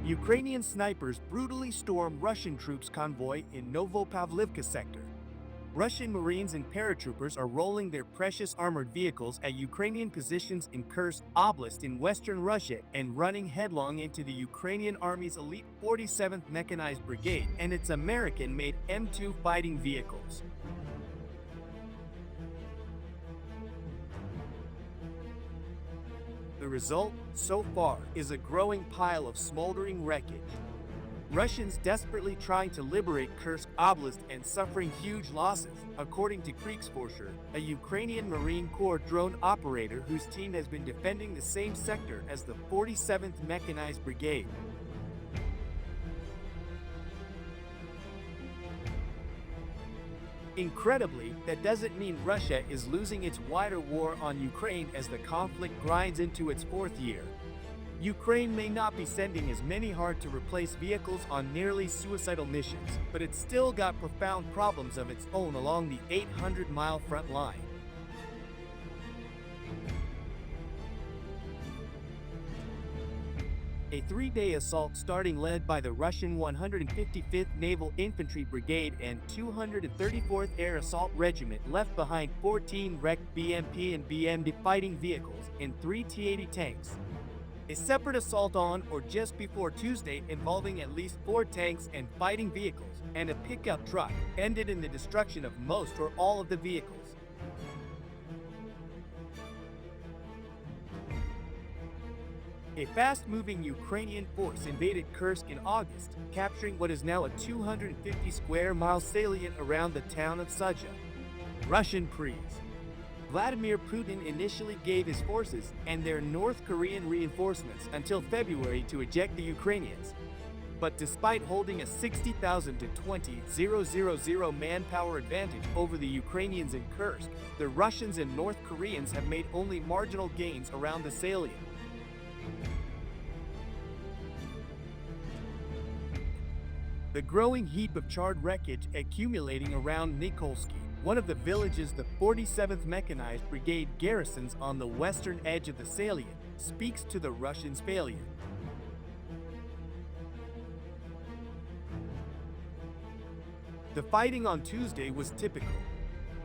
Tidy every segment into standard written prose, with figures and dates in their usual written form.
Ukrainian snipers brutally storm Russian troops' convoy in Novopavlivka Sector. Russian Marines and paratroopers are rolling their precious armored vehicles at Ukrainian positions in Kursk Oblast in western Russia and running headlong into the Ukrainian Army's elite 47th Mechanized Brigade and its American-made M2 fighting vehicles. The result, so far, is a growing pile of smoldering wreckage. Russians desperately trying to liberate Kursk Oblast and suffering huge losses, according to Kriegsforscher, a Ukrainian Marine Corps drone operator whose team has been defending the same sector as the 47th Mechanized Brigade. Incredibly, that doesn't mean Russia is losing its wider war on Ukraine as the conflict grinds into its fourth year. Ukraine may not be sending as many hard-to-replace vehicles on nearly suicidal missions, but it's still got profound problems of its own along the 800-mile front line. A three-day assault starting led by the Russian 155th Naval Infantry Brigade and 234th Air Assault Regiment left behind 14 wrecked BMP and BMD fighting vehicles and 3 T-80 tanks. A separate assault on or just before Tuesday involving at least 4 tanks and fighting vehicles and a pickup truck ended in the destruction of most or all of the vehicles. A fast-moving Ukrainian force invaded Kursk in August, capturing what is now a 250-square-mile salient around the town of Sudzha. Russian praise. Vladimir Putin initially gave his forces and their North Korean reinforcements until February to eject the Ukrainians. But despite holding a 60,000 to 20,000 manpower advantage over the Ukrainians in Kursk, the Russians and North Koreans have made only marginal gains around the salient. The growing heap of charred wreckage accumulating around Nikolsky, one of the villages the 47th Mechanized Brigade garrisons on the western edge of the salient, speaks to the Russians' failure. The fighting on Tuesday was typical.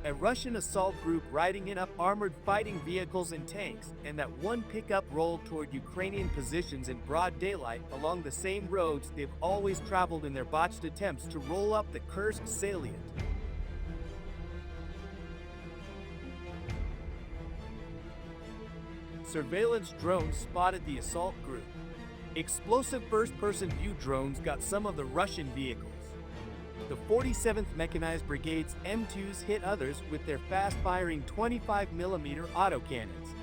A Russian assault group riding in up armored fighting vehicles and tanks, and that one pickup rolled toward Ukrainian positions in broad daylight along the same roads they've always traveled in their botched attempts to roll up the Kursk salient. Surveillance drones spotted the assault group. Explosive first-person view drones got some of the Russian vehicles. The 47th Mechanized Brigade's M2s hit others with their fast-firing 25mm autocannons.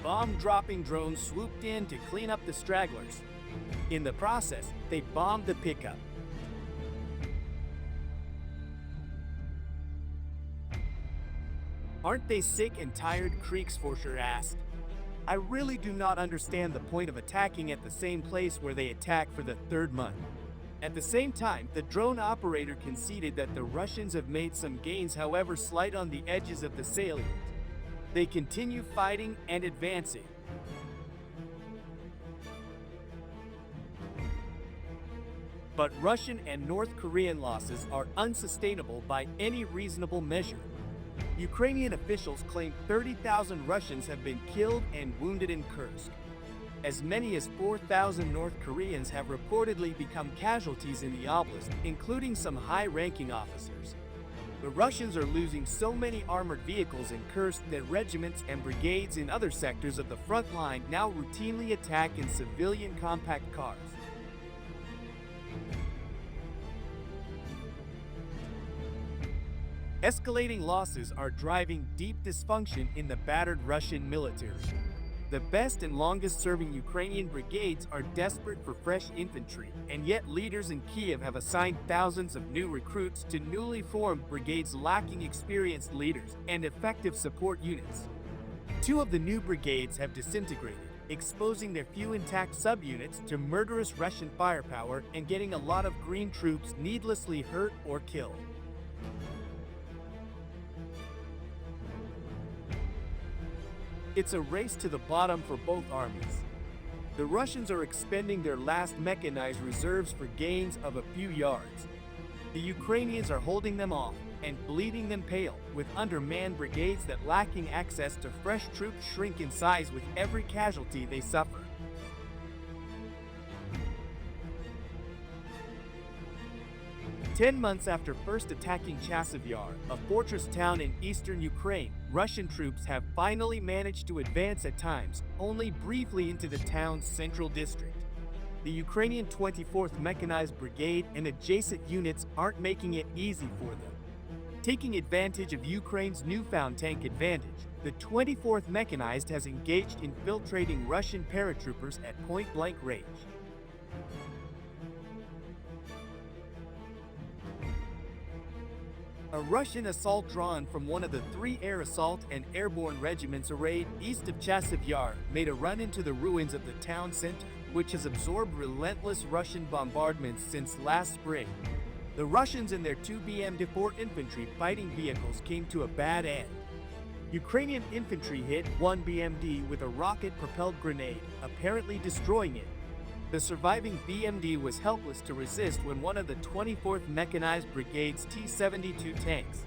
Bomb-dropping drones swooped in to clean up the stragglers. In the process, they bombed the pickup. Aren't they sick and tired? Kriegsforscher asked. I really do not understand the point of attacking at the same place where they attack for the third month. At the same time, the drone operator conceded that the Russians have made some gains, however slight, on the edges of the salient. They continue fighting and advancing. But Russian and North Korean losses are unsustainable by any reasonable measure. Ukrainian officials claim 30,000 Russians have been killed and wounded in Kursk. As many as 4,000 North Koreans have reportedly become casualties in the oblast, including some high-ranking officers. The Russians are losing so many armored vehicles in Kursk that regiments and brigades in other sectors of the front line now routinely attack in civilian compact cars. Escalating losses are driving deep dysfunction in the battered Russian military. The best and longest-serving Ukrainian brigades are desperate for fresh infantry, and yet leaders in Kiev have assigned thousands of new recruits to newly formed brigades lacking experienced leaders and effective support units. 2 of the new brigades have disintegrated, exposing their few intact subunits to murderous Russian firepower and getting a lot of green troops needlessly hurt or killed. It's a race to the bottom for both armies. The Russians are expending their last mechanized reserves for gains of a few yards. The Ukrainians are holding them off and bleeding them pale, with undermanned brigades that lacking access to fresh troops shrink in size with every casualty they suffer. 10 months after first attacking Chasiv Yar, a fortress town in eastern Ukraine, Russian troops have finally managed to advance at times, only briefly into the town's central district. The Ukrainian 24th Mechanized Brigade and adjacent units aren't making it easy for them. Taking advantage of Ukraine's newfound tank advantage, the 24th Mechanized has engaged infiltrating Russian paratroopers at point-blank range. A Russian assault drawn from one of the 3 air assault and airborne regiments arrayed east of Chasiv Yar made a run into the ruins of the town center, which has absorbed relentless Russian bombardments since last spring. The Russians and their 2 BMD-4 infantry fighting vehicles came to a bad end. Ukrainian infantry hit one BMD with a rocket-propelled grenade, apparently destroying it. The surviving BMD was helpless to resist when one of the 24th Mechanized Brigade's T-72 tanks,